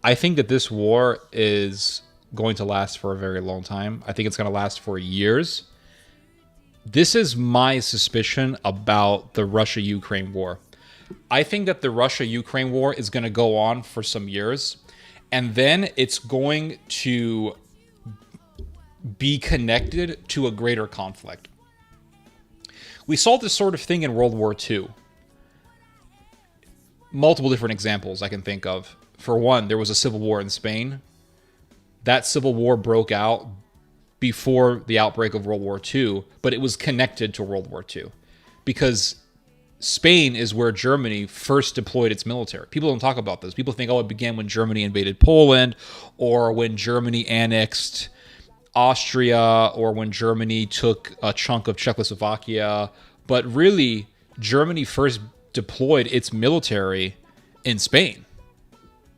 I think that this war is going to last for a very long time. I think it's going to last for years. This is my suspicion about the Russia-Ukraine war. I think that the Russia-Ukraine war is going to go on for some years, and then it's going to be connected to a greater conflict. We saw this sort of thing in World War II. Multiple different examples I can think of. For one, there was a civil war in Spain. That civil war broke out before the outbreak of World War II, but it was connected to World War II because Spain is where Germany first deployed its military. People don't talk about this. People think, oh, it began when Germany invaded Poland, or when Germany annexed Austria, or when Germany took a chunk of Czechoslovakia. But really, Germany first deployed its military in Spain.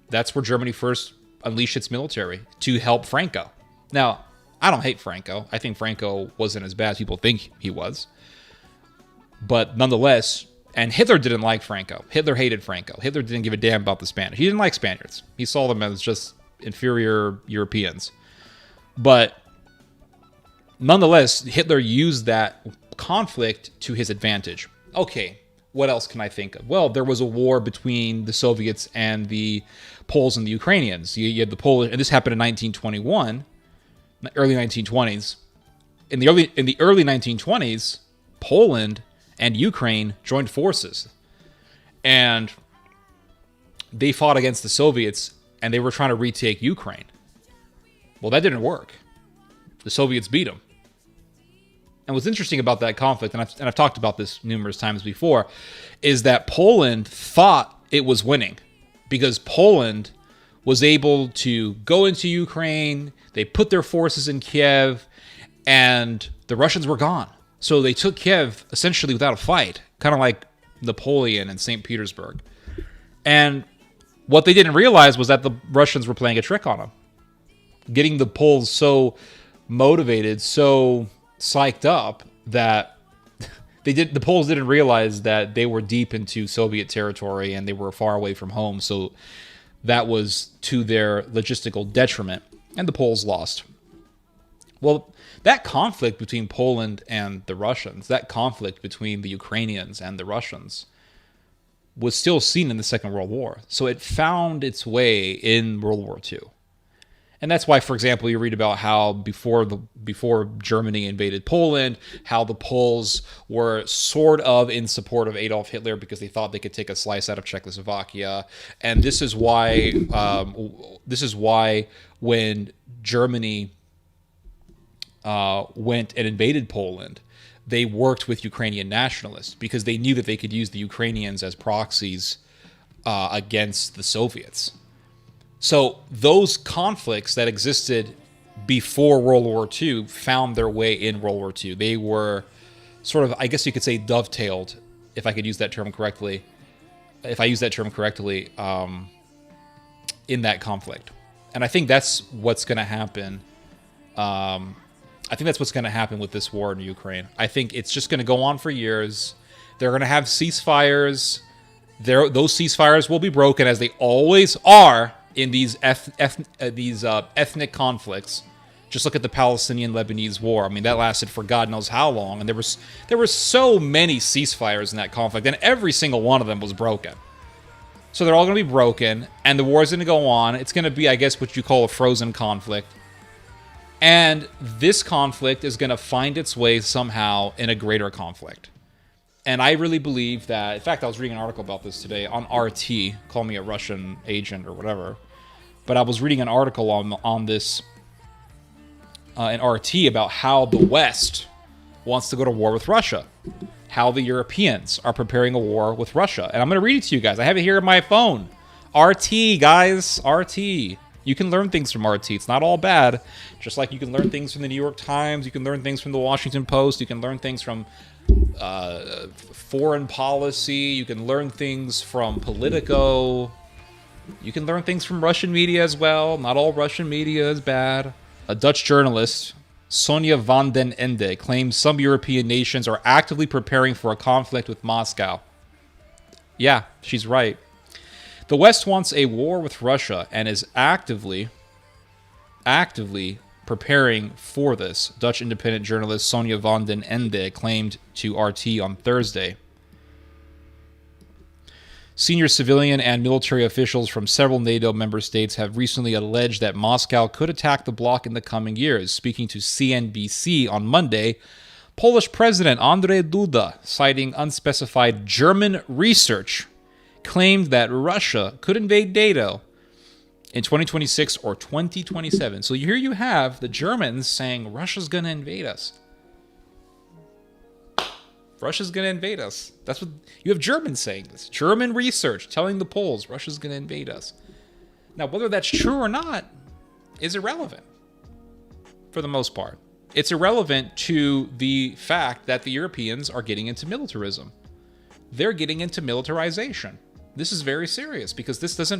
That's where Germany first unleashed its military to help Franco. Now, I don't hate Franco. I think Franco wasn't as bad as people think he was. But nonetheless, and Hitler didn't like Franco. Hitler hated Franco. Hitler didn't give a damn about the Spanish. He didn't like Spaniards. He saw them as just inferior Europeans. But nonetheless, Hitler used that conflict to his advantage. Okay, what else can I think of? Well, there was a war between the Soviets and the Poles and the Ukrainians. You had the Polish, and this happened in 1921, early 1920s. In the early 1920s, Poland and Ukraine joined forces, and they fought against the Soviets, and they were trying to retake Ukraine. Well, that didn't work. The Soviets beat them. And what's interesting about that conflict, and I've talked about this numerous times before, is that Poland thought it was winning because Poland was able to go into Ukraine, they put their forces in Kiev, and the Russians were gone. So they took Kiev essentially without a fight, kind of like Napoleon in St. Petersburg. And what they didn't realize was that the Russians were playing a trick on them, getting the Poles so motivated, so psyched up that the Poles didn't realize that they were deep into Soviet territory and they were far away from home. So that was to their logistical detriment, and the Poles lost. Well, that conflict between Poland and the Russians, that conflict between the Ukrainians and the Russians, was still seen in the Second World War. So it found its way in World War II. And that's why, for example, you read about how before Germany invaded Poland, how the Poles were sort of in support of Adolf Hitler because they thought they could take a slice out of Czechoslovakia. And this is why when Germany went and invaded Poland, they worked with Ukrainian nationalists because they knew that they could use the Ukrainians as proxies against the Soviets. So those conflicts that existed before World War II found their way in World War II. They were sort of, I guess you could say, dovetailed, if I could use that term correctly. If I use that term correctly, in that conflict. And I think that's what's going to happen. I think that's what's going to happen with this war in Ukraine. I think it's just going to go on for years. They're going to have ceasefires. Those ceasefires will be broken, as they always are in these ethnic conflicts. Just look at the Palestinian-Lebanese war. I mean, that lasted for God knows how long, and there were so many ceasefires in that conflict, and every single one of them was broken. So they're all going to be broken, and the war is going to go on. It's going to be, I guess, what you call a frozen conflict. And this conflict is going to find its way somehow in a greater conflict. And I really believe that, in fact, I was reading an article about this today on RT, call me a Russian agent or whatever, but I was reading an article on this in RT about how the West wants to go to war with Russia, how the Europeans are preparing a war with Russia. And I'm going to read it to you guys. I have it here on my phone. RT, guys, RT. You can learn things from RT. It's not all bad. Just like you can learn things from the New York Times, you can learn things from the Washington Post, you can learn things from foreign policy, you can learn things from Politico, you can learn things from Russian media as well. Not all Russian media is bad. A Dutch journalist, Sonja van den Ende, claims some European nations are actively preparing for a conflict with Moscow. Yeah, she's right. The West wants a war with Russia and is actively preparing for this, Dutch independent journalist Sonja van den Ende claimed to RT on Thursday. Senior civilian and military officials from several NATO member states have recently alleged that Moscow could attack the bloc in the coming years. Speaking to CNBC on Monday, Polish President Andrzej Duda, citing unspecified German research, claimed that Russia could invade NATO in 2026 or 2027. So here you have the Germans saying Russia's going to invade us. Russia's going to invade us. That's what you have Germans saying this. German research telling the Poles Russia's going to invade us. Now, whether that's true or not is irrelevant for the most part. It's irrelevant to the fact that the Europeans are getting into militarism. They're getting into militarization. This is very serious because this is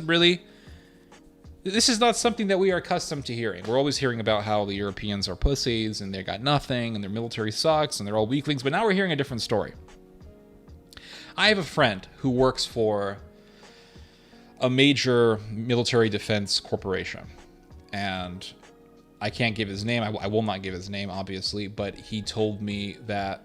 not something that we are accustomed to hearing. We're always hearing about how the Europeans are pussies and they got nothing and their military sucks and they're all weaklings, but now we're hearing a different story. I have a friend who works for a major military defense corporation, and I can't give his name. I will not give his name, obviously, but he told me that,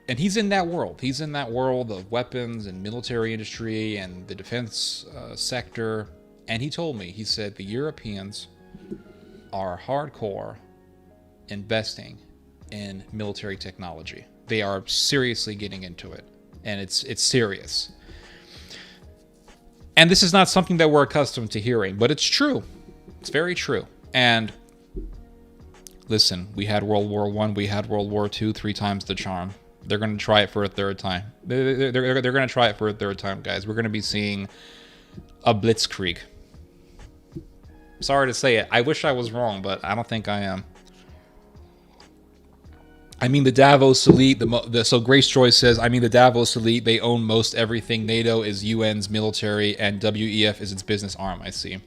and he's in that world. He's in that world of weapons and military industry and the defense sector. And he told me, he said, the Europeans are hardcore investing in military technology. They are seriously getting into it. And it's serious. And this is not something that we're accustomed to hearing, but it's true. It's very true. And listen, we had World War I, we had World War II, 3 times the charm. They're going to try it for a third time. They're going to try it for a third time, guys. We're going to be seeing a blitzkrieg. Sorry to say it. I wish I was wrong, but I don't think I am. I mean, the Davos elite, so Grace Joyce says, I mean, the Davos elite, they own most everything. NATO is UN's military, and WEF is its business arm, I see.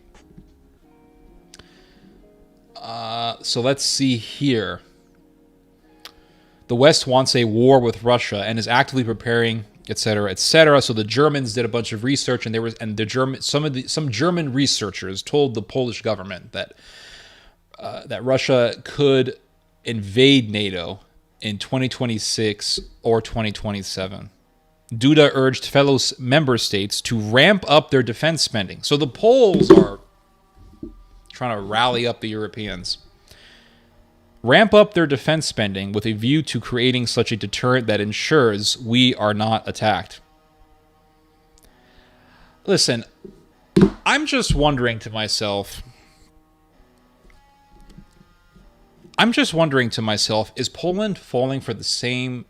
So let's see here. The West wants a war with Russia and is actively preparing, etc., etc. So the Germans did a bunch of research, and some German researchers told the Polish government that Russia could invade NATO in 2026 or 2027. Duda urged fellow member states to ramp up their defense spending. So the Poles are trying to rally up the Europeans. Ramp up their defense spending with a view to creating such a deterrent that ensures we are not attacked. Listen, I'm just wondering to myself, is Poland falling for the same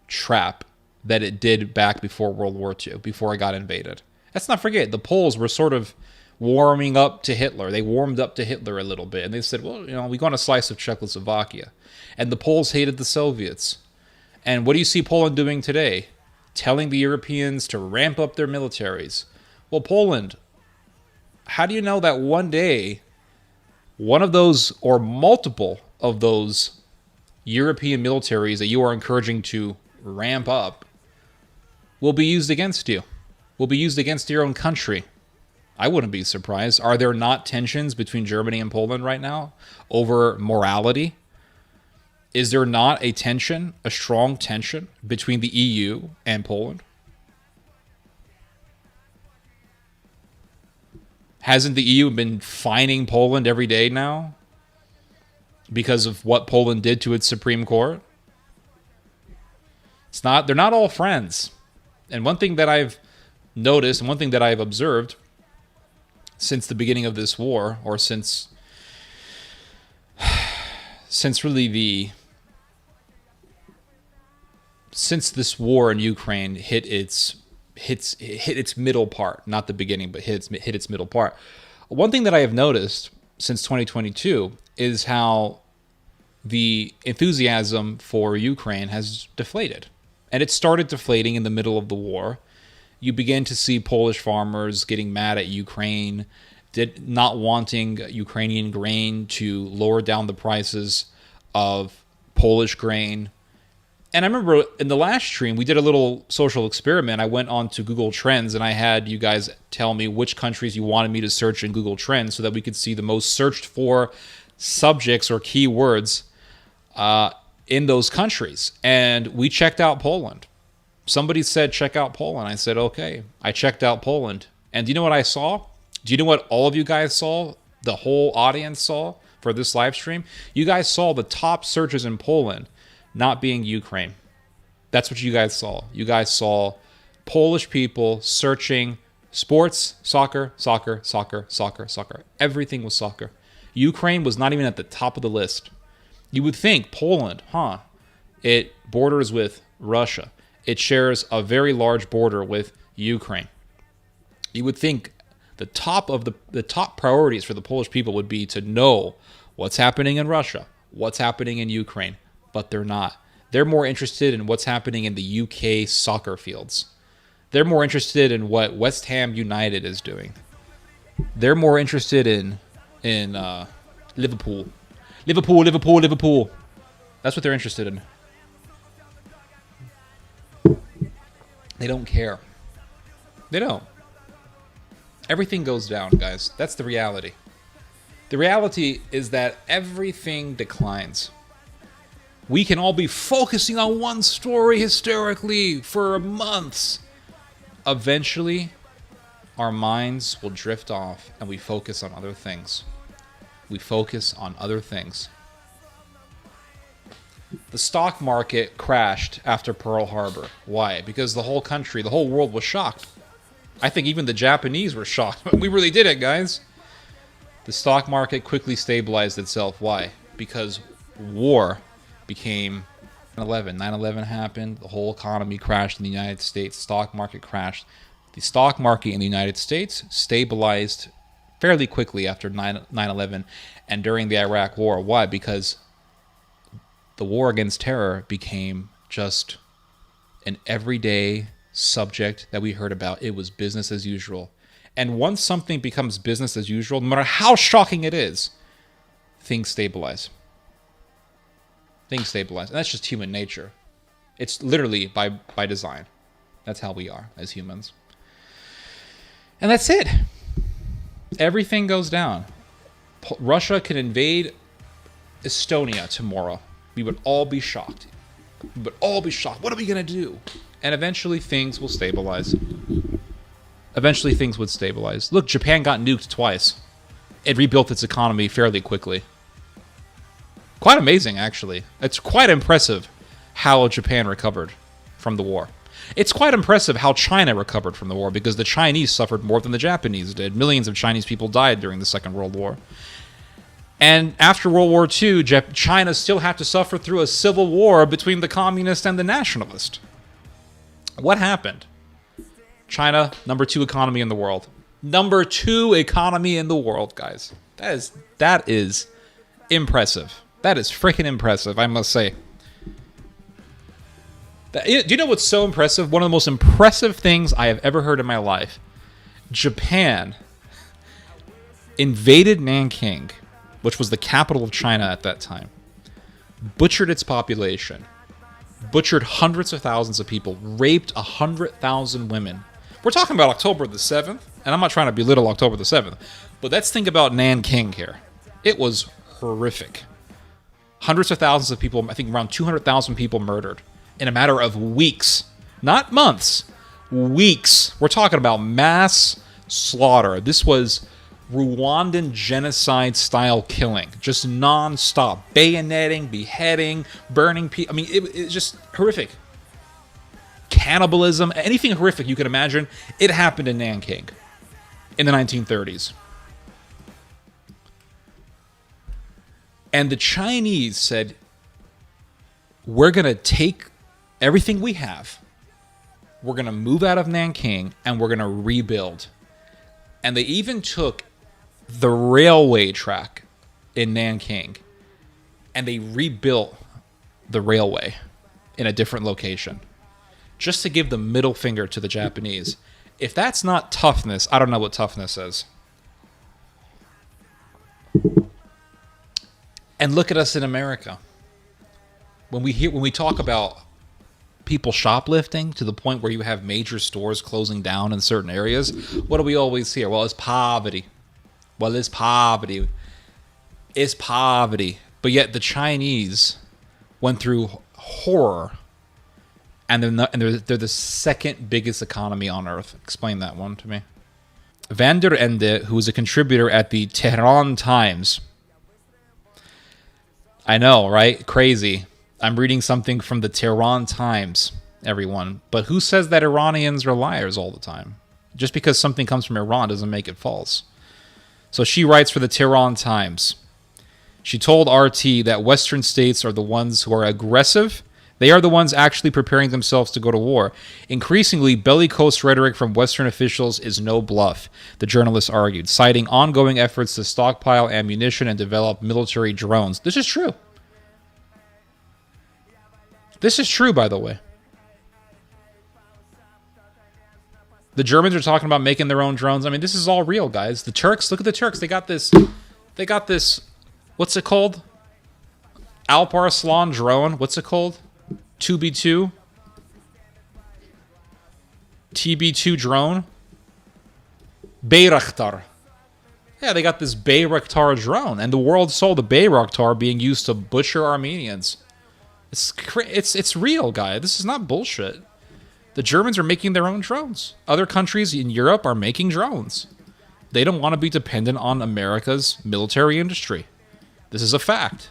trap that it did back before World War II, before it got invaded? Let's not forget, the Poles were sort of warming up to Hitler. They warmed up to Hitler a little bit. And they said, well, we want a slice of Czechoslovakia. And the Poles hated the Soviets. And what do you see Poland doing today? Telling the Europeans to ramp up their militaries. Well, Poland, how do you know that one day one of those or multiple of those European militaries that you are encouraging to ramp up will be used against you? Will be used against your own country? I wouldn't be surprised. Are there not tensions between Germany and Poland right now over morality? Is there not a tension, a strong tension between the EU and Poland? Hasn't the EU been fining Poland every day now because of what Poland did to its Supreme Court? They're not all friends. And one thing that I've noticed and one thing that I've observed since the beginning of this war, or since this war in Ukraine hit its middle part, not the beginning, but hit its middle part. One thing that I have noticed since 2022 is how the enthusiasm for Ukraine has deflated. And it started deflating in the middle of the war. You begin to see Polish farmers getting mad at Ukraine, not wanting Ukrainian grain to lower down the prices of Polish grain. And I remember in the last stream, we did a little social experiment. I went on to Google Trends and I had you guys tell me which countries you wanted me to search in Google Trends so that we could see the most searched for subjects or keywords in those countries. And we checked out Poland. Somebody said, check out Poland. I said, okay. I checked out Poland. And do you know what I saw? Do you know what all of you guys saw? The whole audience saw for this live stream? You guys saw the top searches in Poland not being Ukraine. That's what you guys saw. You guys saw Polish people searching sports, soccer, soccer, soccer, soccer, soccer. Everything was soccer. Ukraine was not even at the top of the list. You would think Poland, it borders with Russia. It shares a very large border with Ukraine. You would think the top of the top priorities for the Polish people would be to know what's happening in Russia, what's happening in Ukraine. But they're not. They're more interested in what's happening in the UK soccer fields. They're more interested in what West Ham United is doing. They're more interested in Liverpool. Liverpool, Liverpool, Liverpool. That's what they're interested in. They don't care. They don't. Everything goes down, guys. That's the reality. The reality is that everything declines. We can all be focusing on one story hysterically for months. Eventually, our minds will drift off and we focus on other things. We focus on other things. The stock market crashed after Pearl Harbor. Why? Because the whole country, the whole world was shocked. I think even the Japanese were shocked. We really did it, guys. The stock market quickly stabilized itself. Why? Because war became 9/11. 9/11 happened. The whole economy crashed in the United States. The stock market crashed. The stock market in the United States stabilized fairly quickly after 9/11 and during the Iraq War. Why? Because the war against terror became just an everyday subject that we heard about. It was business as usual. And once something becomes business as usual, no matter how shocking it is, things stabilize. Things stabilize. And that's just human nature. It's literally by design. That's how we are as humans. And that's it. Everything goes down. Russia can invade Estonia tomorrow. We would all be shocked. We would all be shocked. What are we going to do? And eventually things will stabilize. Eventually things would stabilize. Look, Japan got nuked twice. It rebuilt its economy fairly quickly. Quite amazing, actually. It's quite impressive how Japan recovered from the war. It's quite impressive how China recovered from the war because the Chinese suffered more than the Japanese did. Millions of Chinese people died during the Second World War. And after World War II, China still had to suffer through a civil war between the communist and the nationalist. What happened? China, number 2 economy in the world. Number 2 economy in the world, guys. That is impressive. That is freaking impressive, I must say. Do you know what's so impressive? One of the most impressive things I have ever heard in my life. Japan invaded Nanking, which was the capital of China at that time, butchered its population, butchered hundreds of thousands of people, raped 100,000 women. We're talking about October the 7th, and I'm not trying to belittle October the 7th, but let's think about Nanking here. It was horrific. Hundreds of thousands of people, I think around 200,000 people murdered in a matter of weeks. Not months, weeks. We're talking about mass slaughter. This was Rwandan genocide-style killing. Just non-stop. Bayoneting, beheading, burning people. I mean, it's just horrific. Cannibalism, anything horrific you can imagine, it happened in Nanking in the 1930s. And the Chinese said, we're going to take everything we have, we're going to move out of Nanking, and we're going to rebuild. And they even took the railway track in Nanking, and they rebuilt the railway in a different location, just to give the middle finger to the Japanese. If that's not toughness, I don't know what toughness is. And look at us in America. When we talk about people shoplifting to the point where you have major stores closing down in certain areas, what do we always hear? Well, it's poverty. Well, it's poverty. It's poverty. But yet the Chinese went through horror, and they're the second biggest economy on earth. Explain that one to me. Van der Ende, who is a contributor at the Tehran Times. I know, right? Crazy. I'm reading something from the Tehran Times, everyone. But who says that Iranians are liars all the time? Just because something comes from Iran doesn't make it false. So she writes for the Tehran Times. She told RT that Western states are the ones who are aggressive. They are the ones actually preparing themselves to go to war. Increasingly, bellicose rhetoric from Western officials is no bluff, the journalist argued, citing ongoing efforts to stockpile ammunition and develop military drones. This is true. This is true, by the way. The Germans are talking about making their own drones. I mean, this is all real, guys. The Turks, look at the Turks. They got this, what's it called? Alp Arslan drone. What's it called? 2B2? TB2 drone? Bayraktar. Yeah, they got this Bayraktar drone, and the world saw the Bayraktar being used to butcher Armenians. It's real, guy. This is not bullshit. The Germans are making their own drones. Other countries in Europe are making drones. They don't want to be dependent on America's military industry. This is a fact.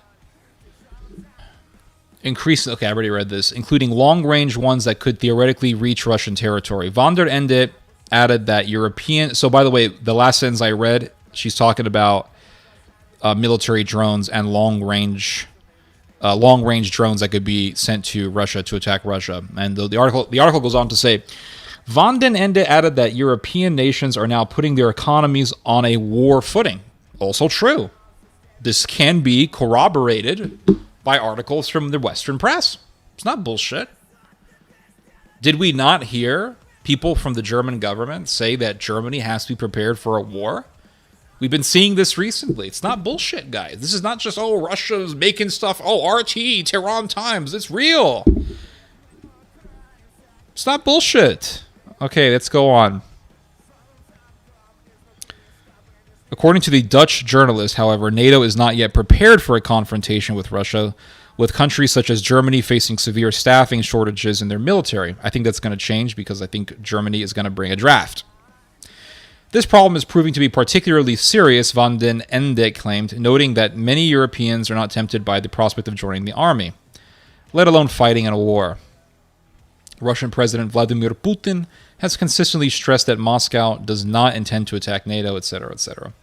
Okay, I already read this. Including long-range ones that could theoretically reach Russian territory. Van der Ende added that European... So, by the way, the last sentence I read, she's talking about military drones and long-range drones that could be sent to Russia to attack Russia. And the article goes on to say, Van den Ende added that European nations are now putting their economies on a war footing. Also true. This can be corroborated by articles from the Western press. It's not bullshit. Did we not hear people from the German government say that Germany has to be prepared for a war? We've been seeing this recently. It's not bullshit, guys. This is not just, oh, Russia's making stuff. Oh, RT, Tehran Times. It's real. It's not bullshit. Okay, let's go on. According to the Dutch journalist, however, NATO is not yet prepared for a confrontation with Russia, with countries such as Germany facing severe staffing shortages in their military. I think that's going to change because I think Germany is going to bring a draft. This problem is proving to be particularly serious, Van den Ende claimed, noting that many Europeans are not tempted by the prospect of joining the army, let alone fighting in a war. Russian President Vladimir Putin has consistently stressed that Moscow does not intend to attack NATO, etc., etc.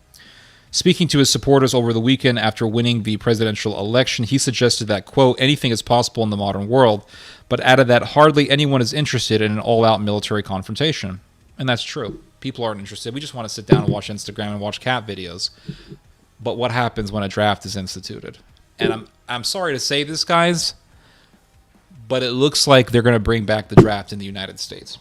Speaking to his supporters over the weekend after winning the presidential election, he suggested that, quote, anything is possible in the modern world, but added that hardly anyone is interested in an all-out military confrontation. And that's true. People aren't interested. We just want to sit down and watch Instagram and watch cat videos. But what happens when a draft is instituted? And I'm sorry to say this, guys, but it looks like they're going to bring back the draft in the United States.